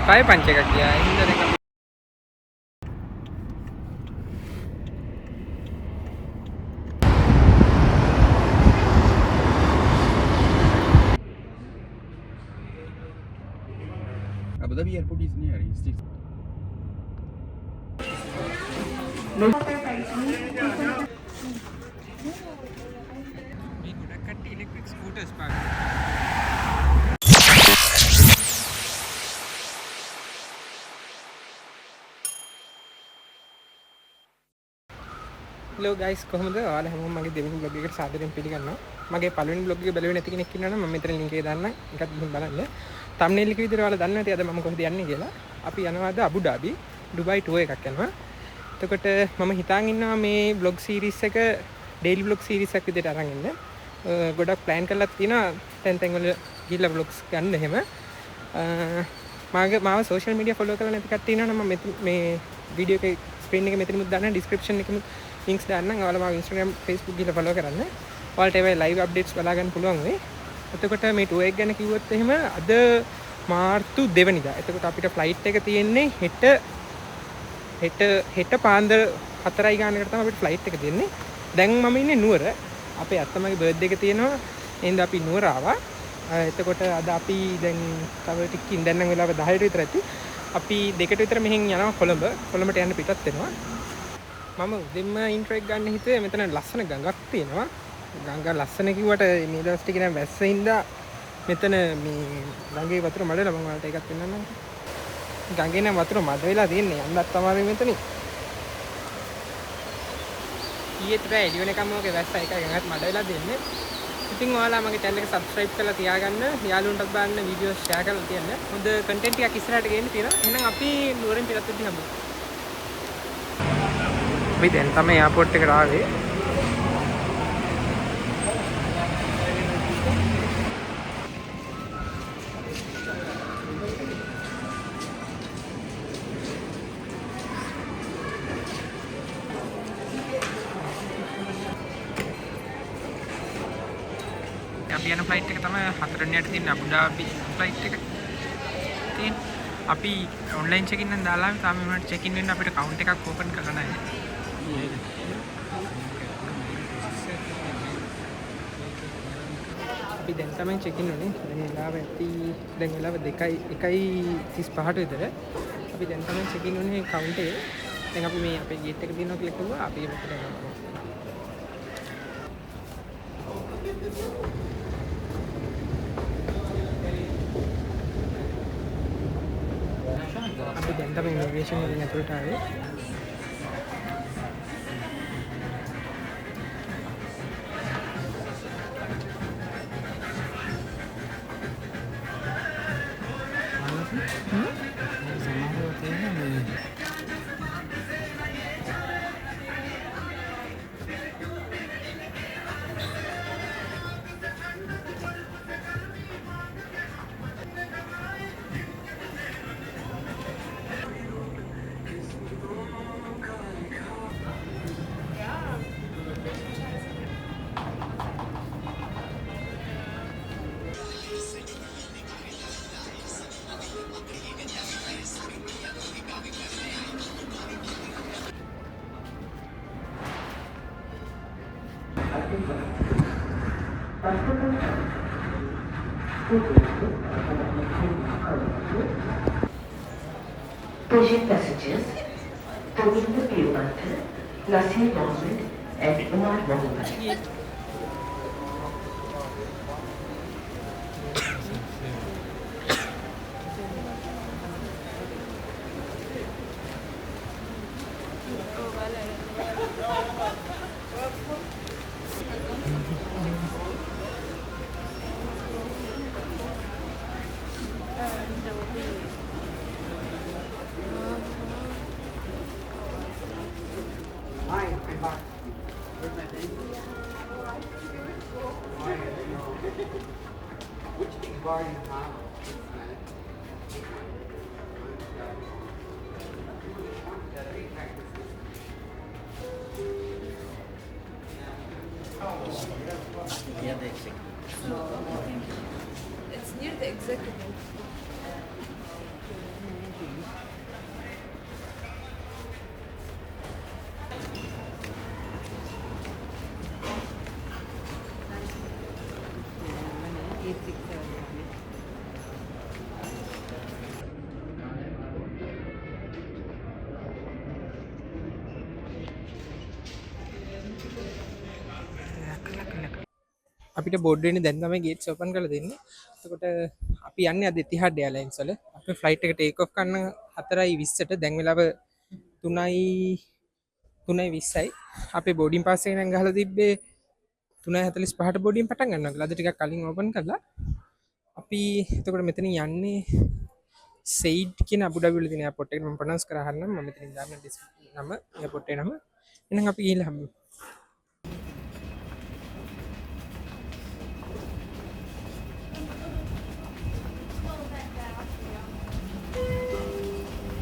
Tyre punch එකක් ගියා. හින්දා දැන් අපි Abu Dhabi airport is near. It's six. මේ ගොඩක් කට්ටිය ඉලෙක්ට්‍රික් ස්කූටර්ස් පාවිච්චි Hello guys කොහොමද? ඔයාලා හැමෝම මගේ දෙවෙනි vlog එකට සාදරයෙන් පිළිගන්නවා. මගේ පළවෙනි vlog එක බලුවේ නැති කෙනෙක් ඉන්නවා නම් මම මෙතන link එක දාන්නම්. ඒකත් ගිහින් බලන්න. thumbnail එක විදිහට ඔයාලා දන්නවා ඇති අද මම කොහෙද යන්නේ කියලා. අපි යනවා අද අබු ඩාබි ඩුබායි tour එකක් යනවා. එතකොට මම හිතාන් ඉන්නවා මේ vlog series එක daily vlog series එකක් විදිහට අරන් ඉන්න. ගොඩක් plan කරලා තියෙනවා තැන් වල ගිහිල්ලා vlogs ගන්න එහෙම. මාව social media follow කරලා නැති කට්ටිය ඉන්නවා නම් මම මේ වීඩියෝ එකේ screen එකේ මෙතනමුත් දාන්න description එකෙමුත් links දාන්නම්. ඔයාලා මාව Instagram Facebook ගිහලා follow කරන්න. ඔයාලට ඒවයි live updates බලා ගන්න පුළුවන් වෙයි. එතකොට මේ tour එක ගැන කිව්වොත් එහෙම අද මාර්තු 2 වෙනිදා. එතකොට අපිට flight එක තියෙන්නේ හෙට පාන්දර 4යි ගානකට තමයි අපිට flight එක දෙන්නේ. දැන් මම ඉන්නේ නුවර. අපේ අත්තමගේ birthday එක තියෙනවා. එහෙනම් අපි නුවර ආවා. එතකොට අද අපි දැන් තව ටිකකින් දැන් නම් වෙලාව 10ට විතර ඇති. අපි 2ට විතර මෙහෙන් යනවා කොළඹ. කොළඹට යන්න පිටත් වෙනවා. මම උදෙන්ම ඉන්ට්‍රෝ එක ගන්න හිතුවේ මෙතන ලස්සන ගඟක් තියෙනවා. ගඟ ලස්සන කිව්වට මේ දවස් ටික නම් වැස්සෙන්දා මෙතන මේ ගඟේ වතුර මඩලා මම ඔයාලට ඒකත් පෙන්නන්නම්. ගඟේ නම් වතුර මඩ වෙලා තියෙන්නේ. යන්නත් තමයි මෙතන. ඊයේත් බෑ එළි වෙනකම් ඔගේ වැස්ස එකයි ගඟත් මඩ වෙලා දෙන්නේ. ඉතින් ඔයාලා මගේ channel එක subscribe කරලා තියාගන්න. යාළුවන්ටත් බලන්න වීඩියෝ share කරලා තියන්න. හොඳ content ටිකක් ඉස්සරහට ගේන්න තියෙනවා. එහෙනම් අපි නුවරින් පිටත් වෙද්දී හම්බෙමු. අපි දැන් තමයි එයාපෝට් එකට ආවේ. අපි යන ෆ්ලයිට් එක තමයි 4 වෙනියට තියෙන අබු ඩාබි ෆ්ලයිට් එක. ඉතින් අපි ඔන්ලයින් චෙක් ඉන් එකෙන් දාලා තාම උනට චෙක් ඉන් වෙන්න අපිට කවුන්ට් එකක් ඕපන් කරලා නැහැ. අපි දැන් තමයි චෙක් ඉන් උනේ. දැන් වෙලාව ඇති දැන් වෙලාව 1:35ට විතර. අපි දැන් තමයි චෙක් ඉන් උනේ කවුන්ට් එකේ. දැන් අපි මේ අපේ ගේට් එක තියෙනවා කියලා කිව්වා. අපි මෙතන යනවා. අපි දැන් තමයි ඉමිග්‍රේෂන් එකෙන් ඇතුළට ආවේ. Project passengers, Govinda Pirupatha, Nasir Mohammed and Umar Mohammed. It's near the executive. අපිට බෝඩ් වෙන්නේ දැන් තමයි ගේට්ස් ඕපන් කරලා දෙන්නේ. එතකොට අපි යන්නේ අද ඉතිහාඩ් එයාලයින්ස් වල. අපේ ෆ්ලයිට් එක ටේක් ඔෆ් කරන්න 4:20ට දැන් වෙලාව 3:20යි. අපේ බෝඩින් පාස් එක නම් ගහලා තිබ්බේ 3:45ට බෝඩින් පටන් ගන්නවා කියලා. අද ටිකක් කලින් ඕපන් කරලා අපි එතකොට මෙතන යන්නේ සෙයිඩ් කියන අබුඩාබි වල තියෙන එයාපෝට් එකට. මම ප්‍රොනවුන්ස් කරා හරිනම් මම මෙතනින් දාන්න නම එයාපෝට් එකේ නම. එහෙනම් අපි ගිහලා හම්බෙමු.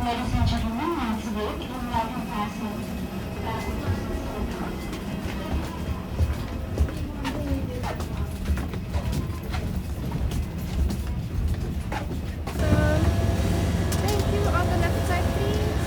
Ladies and gentlemen, once again, it is welcome passengers. Thank you. On the left side, please.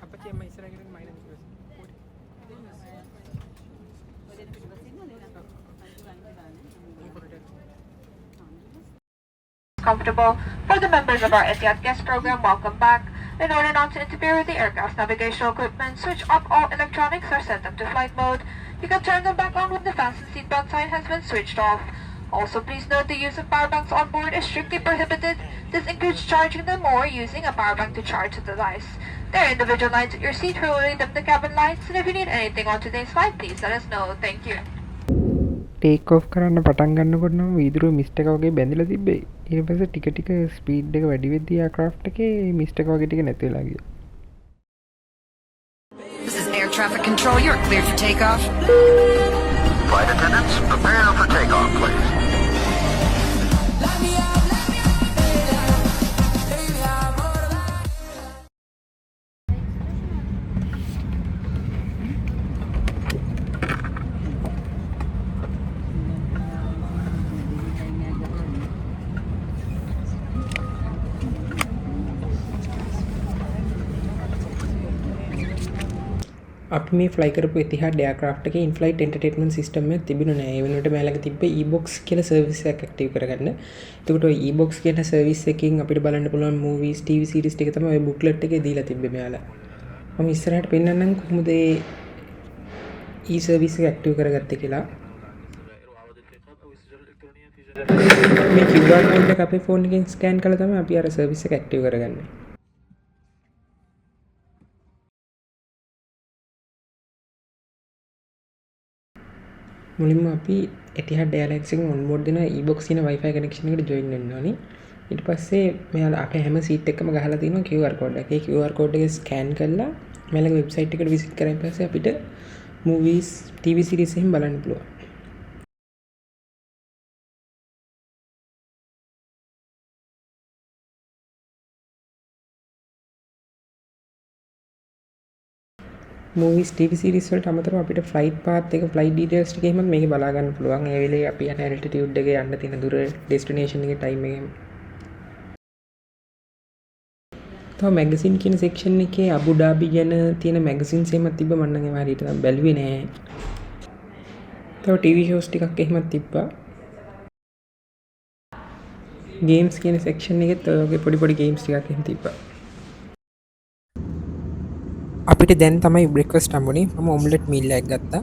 අපච්චි අම්මා ඉස්සරහ ගිහින් minus Comfortable. For the members of our Etihad guest program, welcome back. In order not to interfere with the aircraft's navigational equipment, switch off all electronics or set them to flight mode. You can turn them back on when the fasten seatbelt sign has been switched off. Also, please note the use of power banks on board is strictly prohibited. This includes charging them or using a power bank to charge the device. There are individual lights at your seat for rolling them the cabin lights, and if you need anything on today's flight, please let us know. Thank you. Take off කරන්න පටන් ගන්නකොට නම් වීදුරුව mist එක වගේ බැඳලා තිබ්බේ. ඊට පස්සේ ටික ටික ස්පීඩ් එක වැඩි වෙද්දී එයාක්‍රාෆ්ට් එකේ මිස්ට් එක වගේ ටික නැති වෙලා ගියා. This is air traffic control. You're cleared for takeoff. Flight attendants, prepare for takeoff, please. අපි මේ ෆ්ලයි කරපු ඉතිහාඩ් එයාක්‍රාෆ්ට් එකේ ඉන්ෆ්ලයිට් එන්ටර්ටේන්මන්ට් සිස්ටම් එක තිබුණේ නැහැ. ඒ වෙනුවට මෙයාලගේ තිබ්බේ e-box කියලා සර්විස් එකක් ඇක්ටිව් කරගන්න. එතකොට ඔය e-box කියන සර්විස් එකකින් අපිට බලන්න පුළුවන් මූවීස්, TV සීරීස් ටික තමයි ඔය බුක්ලට් එකේ දීලා තිබ්බේ මෙයාලා. මම ඉස්සරහට පෙන්නන්නම් කොහොමද ඒ e-සර්විස් එක ඇක්ටිව් කරගත්තේ කියලා. මේ QR කෝඩ් එක අපේ ෆෝන් එකෙන් ස්කෑන් කරලා තමයි අපි අර සර්විස් එක ඇක්ටිව් කරගන්නේ. මුලින්ම අපි Etihad Airlines එකෙන් ඔන් බෝඩ් දෙන e-box කියන Wi-Fi connection එකට join වෙන්න ඕනේ. ඊට පස්සේ මෙයාලා අපේ හැම සීට් එකකම ගහලා තියෙනවා QR code එක. ඒ QR code එක ස්කෑන් කරලා මෙයාලගේ වෙබ්සයිට් එකට විසිට් කරාන් පස්සේ අපිට movies, TV series එහෙම බලන්න පුළුවන්. movies TV series වලට අමතරව අපිට flight path එක flight details ටික එහෙමත් මේකේ බලා ගන්න පුළුවන්. ඒ වෙලේ අපි යන altitude එක යන්න තියෙන දුර destination එකේ time එක. තව magazine කියන section එකේ අබු ඩාබි ගැන තියෙන magazines එහෙමත් තිබ්බ මම නම් ඒවා හරියට බැලුවේ නෑ. තව TV shows ටිකක් එහෙමත් තිබ්බා. games කියන section එකෙත් ඔය වගේ පොඩි පොඩි games ටිකක් එහෙම තිබ්බා. අපිට දැන් තමයි බ්‍රෙක්ෆාස්ට් හම්බුනේ. මම ඔම්ලට් මීල් එකක් ගත්තා.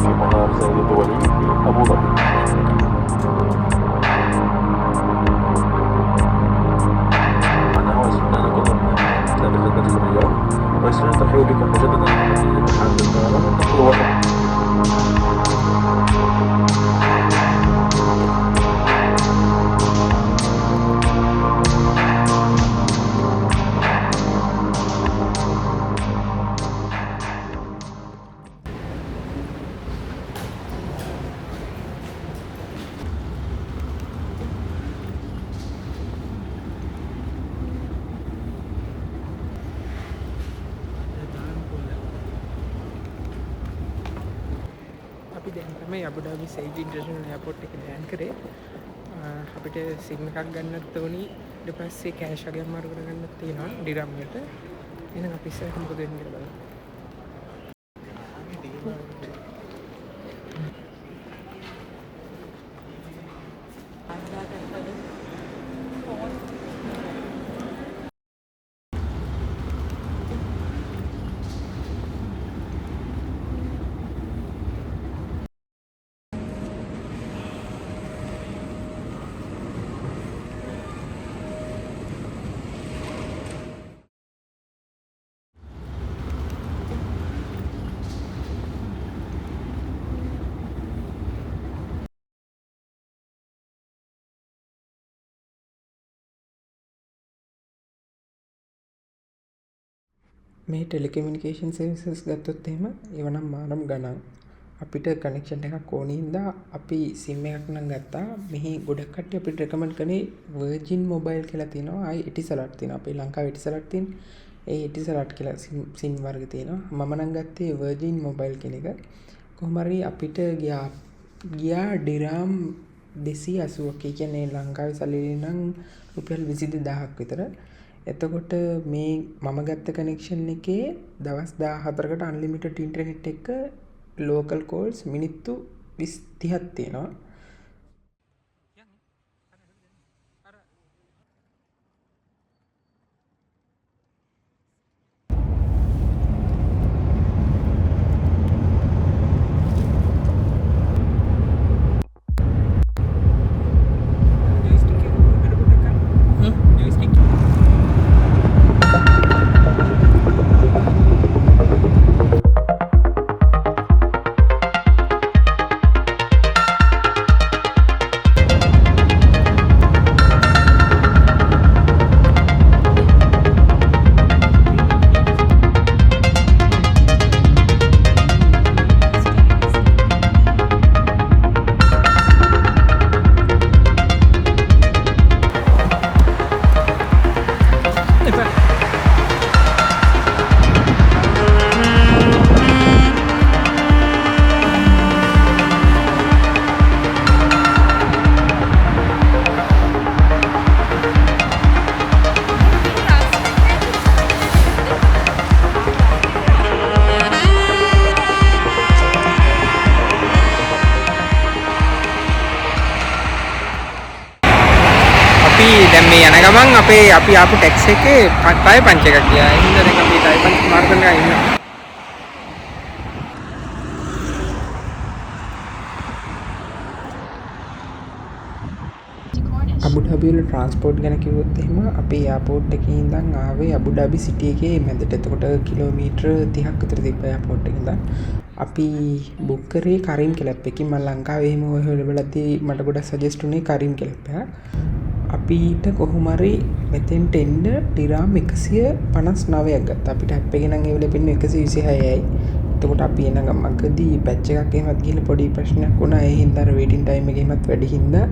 في مطار زايد الدولي في أبو ظبي. أنا هو اسمنا نقدم من مدينة الرياض، ويسرنا ترحيب بكم مجددا في محل الطيران الوطني. අපි දැන් තමයි අබුඩාබි සයිඩ් ඉන්ටර්නැෂනල් එයාපෝට් එකේ ලෑන්ඩ් කරේ. අපිට සිම් එකක් ගන්නත් ඕනි. ඊට පස්සේ කෑෂ් එකක් අමාරු කරගන්නත් තියෙනවා ඩිරම් එකට. එහෙනම් අපි ඉස්සරහට මොකද වෙන්නේ කියලා බලමු. මේ ටෙලිකමියුනිකේෂන් සර්විසස් ගත්තොත් එහෙම ඒව නම් මානම් ගණන්. අපිට කනෙක්ෂන් එකක් ඕනේ හින්දා අපි සිම් එකක් නම් ගත්තා. මෙහි ගොඩක් කට්ටිය අපිට රෙකමන්ඩ් කරේ වර්ජින් මොබයිල් කියලා තියෙනවා. ආයි එටිසලට් තියෙනවා. අපේ ලංකාවේ එටිසලට් තියෙන. ඒ එටිසලට් කියලා සිම් වර්ග තියෙනවා. මම නම් ගත්තේ වර්ජින් මොබයිල් කියන එක. කොහොම හරි අපිට ගියා ඩිරාම් 280ක්. ඒ කියන්නේ ලංකාවේ සල්ලි නම් රුපියල් 22000ක් විතර. එතකොට මේ මම ගත්ත කනෙක්ෂන් එකේ දවස් 14කට අන්ලිමිටඩ් ඉන්ටර්නෙට් එක ලෝකල් කෝල්ස් මිනිත්තු 30ක් තියෙනවා. දැන් මේ යන ගමන් අපි ආපු ටැක්සි එකේ ටයර් පංච් එකක් ගියා. ඒ හින්දා දැන් අපි ටයර් පංච් මාරු කරලා ඉන්නවා. අබුඩාබි වල ට්‍රාන්ස්පෝර්ට් ගැන කිව්වොත් එහෙම අපේ එයාපෝට් එකේ ඉඳන් ආවේ අබුඩාබි සිටි එකේ මැදට. එතකොට කිලෝමීටර් 30ක් විතර තිබ්බ එයාපෝට් එකේ ඉඳන් අපි බුක් කරේ කරිම් කැලප් එකකින්. මම ලංකාවේ එහෙම ඔය වෙලදී මට ගොඩක් සජෙස්ට් උනේ කරිම් කැලප් එක. අපිට කොහොම හරි මෙතෙන්ට එන්න ඩිරාම් 159ක් ගත්තා. අපිට ඇප් එකේ නම් ඒ වෙලේ පෙන්නේ 126යි. එතකොට අපි එන ගමකදී පැච් එකක් එහෙමත් ගිහලා පොඩි ප්‍රශ්නයක් වුණා. ඒ හින්දා අර වේටින් ටයිම් එක එහෙමත් වැඩි හින්දා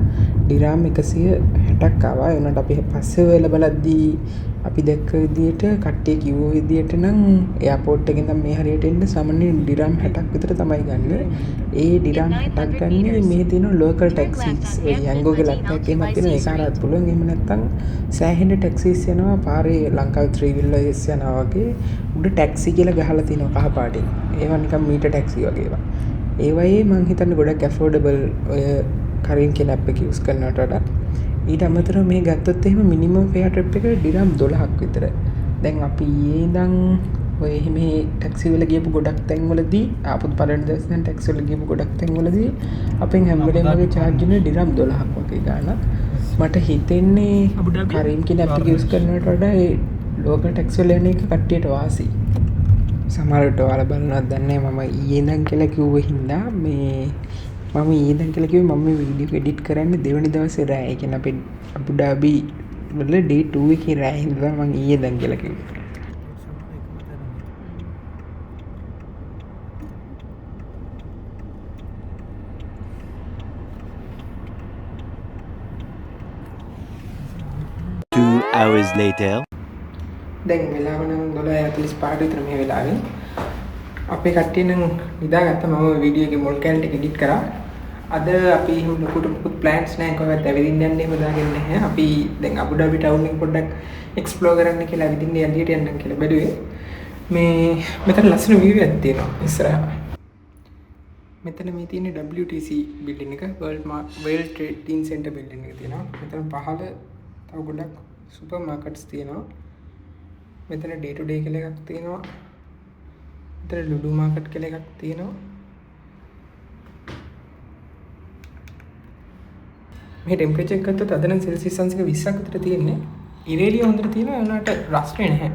ඩිරාම් 160ක් ආවා. ඒ උනට අපි පස්සේ වෙලා බලද්දී අපි දැක්ක විදියට කට්ටිය කිව්ව විදියට නම් එයාපෝට් එකෙන් දැන් මේ හරියට එන්න සාමාන්‍යයෙන් ඩිරාම් 60ක් විතර තමයි ගන්න. ඒ ඩිරාම් 60ක් ගන්නේ මේ තියෙන ලෝකල් ටැක්සිස්. ඒ යංගෝගේ ලැප්ටොප් එකක් තියෙන ඒක හරහත් පුළුවන්. එහෙම නැත්නම් සෑහෙන ටැක්සිස් යනවා පාරේ ලංකාවේ 3 wheelers යනවා වගේ. උඩ ටැක්සි කියලා ගහලා තියෙනවා කහ පාටින්. ඒවා නිකන් මීටර් ටැක්සි වගේ ඒවා. ඒ වගේ මං හිතන්නේ ගොඩක් ඇෆෝඩබල් ඔය කරින් කියන ඇප් එක යූස් කරනවට වඩා. ඊට අමතරව මේ ගත්තොත් එහෙම මිනිමම් ෆෙයා ට්‍රිප් එක ඩිරම් 12ක් විතර. දැන් අපි ඊයේ ඉඳන් ඔය මේ ටැක්සි වල ගියපු ගොඩක් තැන්වලදී ආපුත් පළවෙනි දවසේ දැන් ටැක්සි වල ගියපු ගොඩක් තැන්වලදී අපෙන් හැම වෙලේම වගේ charge වෙන ඩිරම් 12ක් වගේ ගාණක්. මට හිතෙන්නේ කරීම් කියන ඇප් එක යූස් කරනවට වඩා ඒ ලෝකල් ටැක්සි වල යන එක කට්ටියට වාසි. සමහරවිට ඔයාලා බලනවත් දන්නේ නැහැ මම ඊයේ ඉඳන් කියලා කිව්ව හින්දා මේ මම ඊයේ ඉඳන් කියලා කිව්වේ මම මේ වීඩියෝ එඩිට් කරන්නේ දෙවෙනි දවසේ රෑ. ඒ කියන්නේ අපේ අබු ඩාබි වල day 2 එකේ රෑ ඉඳලා මම ඊයේ ඉඳන් කියලා කිව්වේ. hours later. දැන් වෙලාව නම් 12:45 විතර මේ වෙලාවේ. අපේ කට්ටිය නම් නිදාගත්තා. මම වීඩියෝ එකේ මුල් කැලට එඩිට් කරා. අද අපි ලොකුට ප්ලෑන්ස් නැහැ කොහෙවත් ඇවිදින්න යන්න එහෙම දාගෙන නැහැ. අපි දැන් අබු ඩාබි ටවුන් එක පොඩ්ඩක් එක්ස්ප්ලෝර් කරන්න කියලා ඇවිදින්න එළියට යන්න කියලා බැලුවේ. මේ මෙතන ලස්සන view එකක් තියෙනවා ඉස්සරහා. මෙතන මේ තියෙන WTC බිල්ඩින් එක World Trade Center බිල්ඩින් එක තියෙනවා. මෙතන පහළ තව ගොඩක් සුපර් මාකට්ස් තියෙනවා. මෙතන day to day කියලා එකක් තියෙනවා. මෙතන ලුඩු මාකට් කියලා එකක් තියෙනවා. මේ ටෙම්පරේචර් එක ගත්තොත් අද නම් සෙල්සියස් අංශක 20ක් විතර තියෙන්නේ. ඉරේලිය හොඳට තියෙනවා. ඒ වුණාට රස්නේ නැහැ.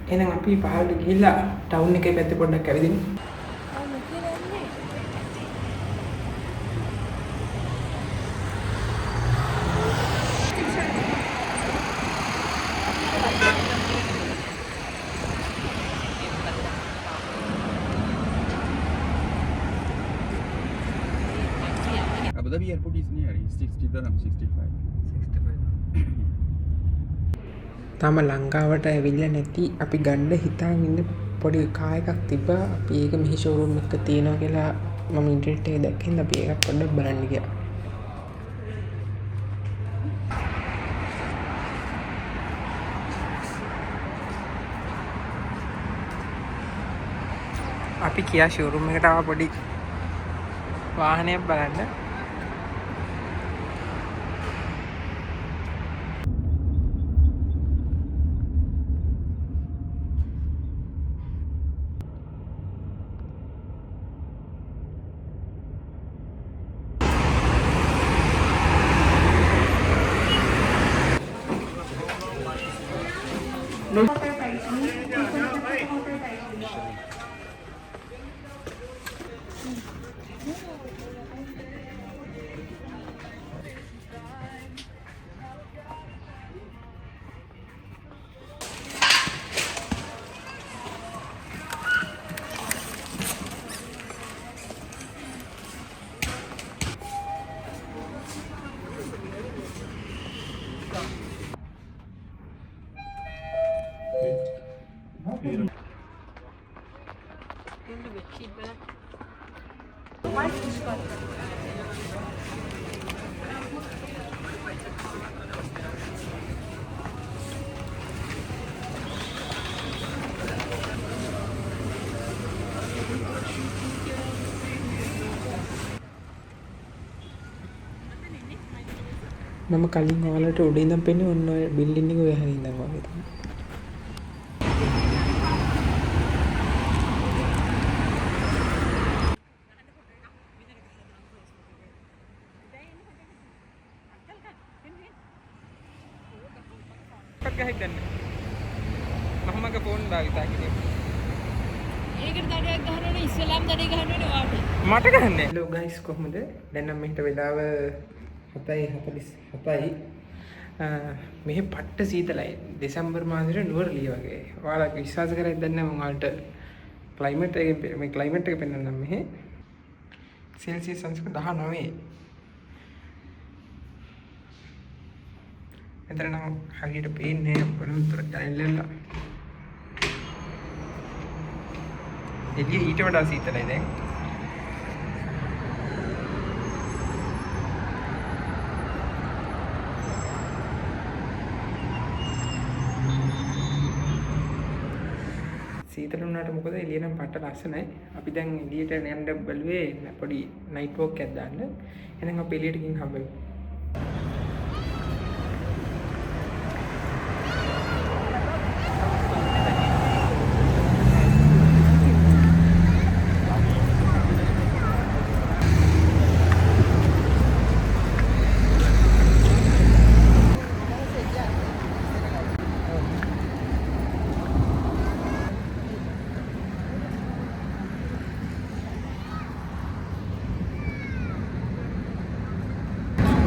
එහෙනම් අපි පහළට ගිහිල්ලා ටවුන් එකේ පැත්තේ පොඩ්ඩක් ඇවිදින්න. Abu Dhabi airport is near. It's 60 dirham, 65. තාම ලංකාවට ඇවිල්ලා නැති අපි ගන්න හිතාගෙන ඉන්න පොඩි කාර් එකක් තිබ්බා. අපි ඒක මෙහි ෂෝරූම් එකක තියෙනවා කියලා මම ඉන්ටර්නෙට් එකේ දැක්කෙන් අපි ඒක පොඩ්ඩක් බලන්න ගියා. අපි කියා ෂෝරූම් එකට ආව පොඩි වාහනයක් බලන්න. මම කලින් ඔයාලට උඩ ඉඳන් පෙන්නේ ඔන්න ඔය බිල්ඩින් එක ඔය හැරි ඉඳන් වගේ තමයි. ගහක් ගන්න. මහමගේ ෆෝන් භාවිතා කිරීම. ඒකට දඩයක් ගහනවනේ ඉස්ලාම් දඩේ ගහනවනේ වාට. මට ගහන්නේ. හලෝ ගයිස් කොහමද? දැන් නම් මෙහෙට වෙලාව 7:47යි. මෙහෙ පට්ට සීතලයි. දෙසැම්බර් මාසෙට නුවරඑළිය වගේ. ඔයාලා විශ්වාස කරයිද දන්නේ නැහැ මම ඔයාලට ක්ලයිමේට් එක පෙන්නන්නම් මෙහෙ. සෙල්සියස් අංශක 19. මෙතන නම් හරියට පේන්නේ නැහැ. බලමුතර දැනෙන්න. එළිය ඊට වඩා සීතලයි දැන්. සීතල වුණාට මොකද එළිය නම් පට්ට ලස්සනයි. අපි දැන් එළියට යන්න බැලුවේ පොඩි නයිට් වෝක් එකක් දාන්න. එහෙනම් අපි එළියට ගිහින් හම්බෙමු.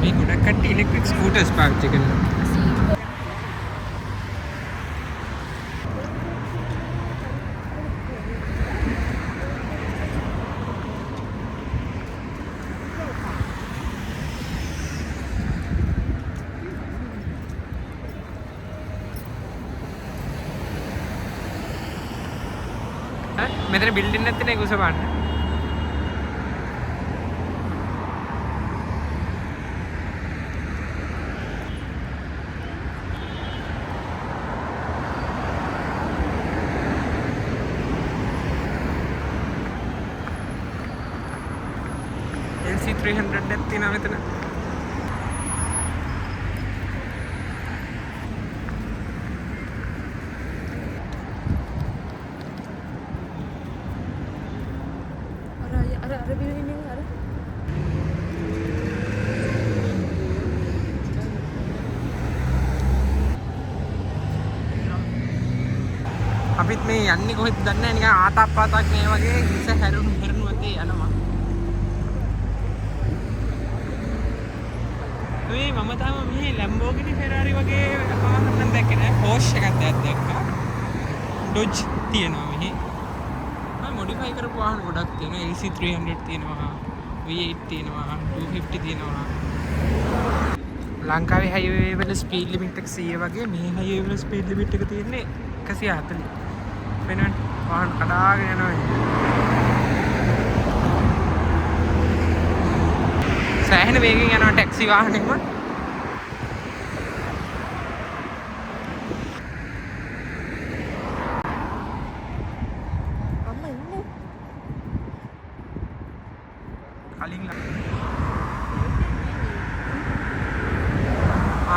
මේ ගොඩක් කට්ටිය ඉලෙක්ට්‍රික් ස්කූටර්ස් පාවිච්චි කරනවා. මෙතන බිල්ඩින් එකක් තියෙන එක උස බලන්න. LC300 එකක් තියෙනවා මෙතන. අර බිල්ඩින් එක අර අපිත් මේ යන්නේ කොහෙද දන්නේ නැහැ. නිකන් ආතප්පාතක් මේ වගේ හිස හැරුණු වතේ යනවා. මම තාම මේ Lamborghini Ferrari වගේ වාහන දැක්කේ නෑ. Porsche එකක් දැක්කා. Dodge තියෙනවා මෙහි. මොඩිෆයි කරපු වාහන ගොඩක් තියෙනවා. LC300 තියෙනවා, V8 තියෙනවා, 250 තියෙනවා. ලංකාවේ හයිවේ වල ස්පීඩ් ලිමිට් එක 100 වගේ මේ හයිවේ වල ස්පීඩ් ලිමිට් එක තියෙන්නේ 140. වෙනත් වාහන කඩාගෙන යනවා. සෑහෙන වේගෙන් යනවා ටැක්සි වාහනෙම.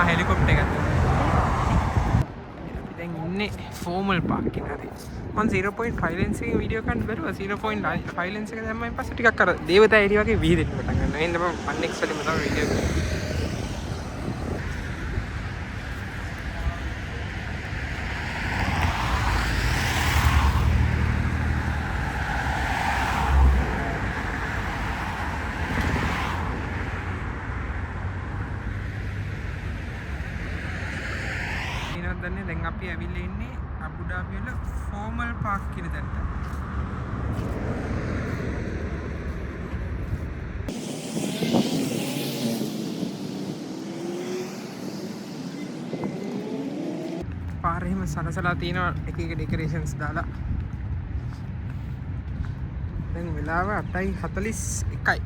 හෙලිකොප්ටර් එකක්. අපි දැන් ඉන්නේ ෆෝමල් පාක් එකේ හරි. මම 0.5 ලෙන්ස් එකේ වීඩියෝ ගන්න බැලුවා. 0.5 ලෙන්ස් එක දැම්මම පස්සේ ටිකක් අර දේවතා එළිය වගේ විහිදෙන්න පටන් ගන්නවා. එහෙනම් මම 1x වලින්ම තමයි වීඩියෝ කරන්නේ. දන්නේ දැන් අපි ඇවිල්ලා ඉන්නේ අබු ඩාබි වල ෆෝමල් පාක් කියන තැනට. පාරෙම සලසලා තියෙනවා එක එක ඩෙකොරේෂන්ස් දාලා. දැන් වෙලාව 8:41යි.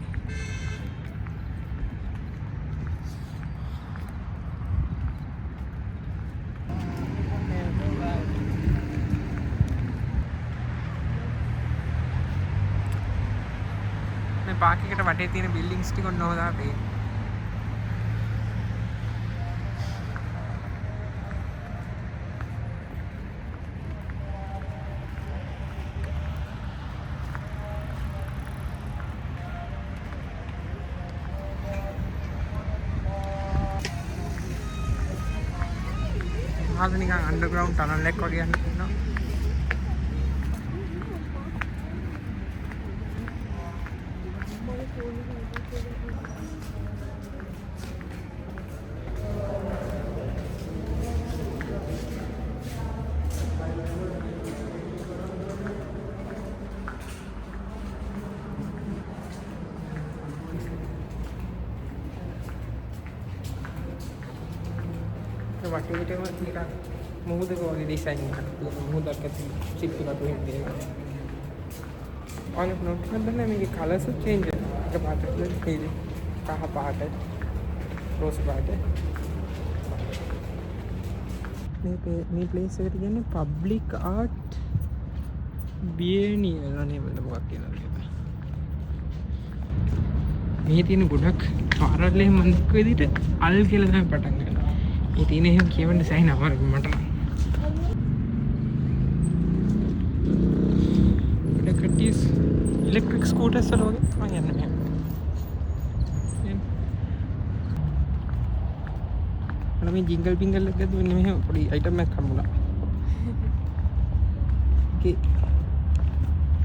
පාක් එකට වටේ තියෙන බිල්ඩින්ග්ස් ටික ඔන්න ඔහොම තමයි. මහල නිකන් අන්ඩර්ග්‍රවුන්ඩ් ටනල් එකක් වගේ යන්න තියෙනවා. වටේටම නිකන් මුහුදක වගේ ඩිසයින් එකක් තියෙනවා. මුහුදක් ඇතුලේ චිප් එකක් වෙන්නේ. ඔයාලට නොට් එකක් දැන් මේකේ කලර්ස් චේන්ජ් වෙනවා. එක පාටට නේද? කහ පාට, රෝස් පාට. මේ ප්ලේස් එකට කියන්නේ පබ්ලික් ආර්ට් බියනියල් අනේ මොකක්ද කියලාද කියලා. මේ තියෙන ගොඩක් පාරල්ලේ මන්දක විදිහට අල් කියලා තමයි පටන් ගන්න. මේ තියෙන එහෙම කියවන්න සෑහෙන අමාරුයි මට නම්. ගොඩක් කටිස් ඉලෙක්ට්‍රික් ස්කූටර්ස් වල වගේ තමයි යන්නේ මෙහෙම. මම මේ ජින්ගල් පින්ගල් එකක් ගත්තා මෙන්න මෙහෙම පොඩි අයිටම් එකක් හම්බුණා. ඒකේ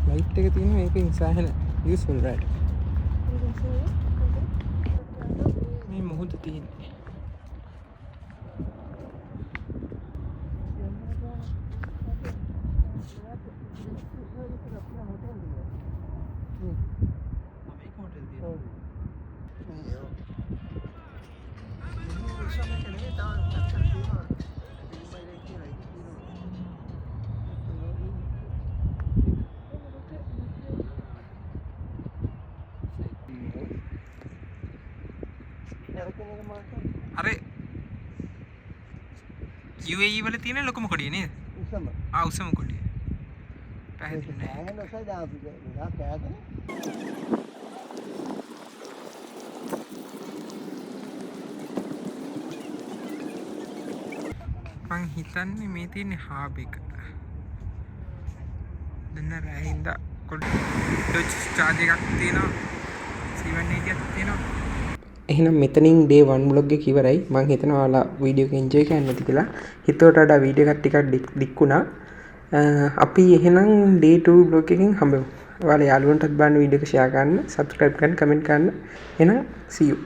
ලයිට් එක තියෙනවා මේකෙන් සෑහෙන යූස්ෆුල් රයිට්. මේ මොහොත තියෙන්නේ. අර UAE වල තියෙන ලොකුම කොඩිය නේද? උසම. උසම කොඩිය. පැහැදිලි නෑ. මං හිතන්නේ මේ තියෙන්නේ හාබ් එක. දැන් රැහින්ද කොඩි ඩොච් චාර්ජ් එකක් තියෙනවා. 780 එකක් තියෙනවා. එහෙනම් මෙතනින් ඩේ 1 vlog එක ඉවරයි. මම හිතනවා ඔයාලා වීඩියෝ එක එන්ජොයි කරන්න ඇති කියලා. හිතුවට වඩා වීඩියෝ එකක් ටිකක් ඩික් වුණා. අපි එහෙනම් ඩේ 2 vlog එකකින් හම්බෙමු. ඔයාලා යාළුවන්ටත් බලන්න වීඩියෝ එක ෂෙයා කරන්න, subscribe කරන්න, comment කරන්න. එහෙනම් see you.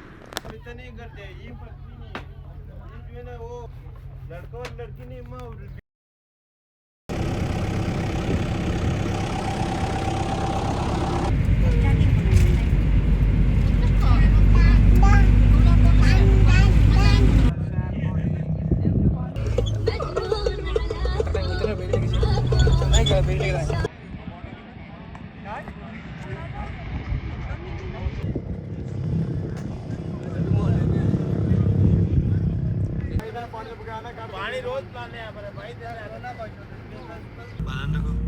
බලන්නකෝ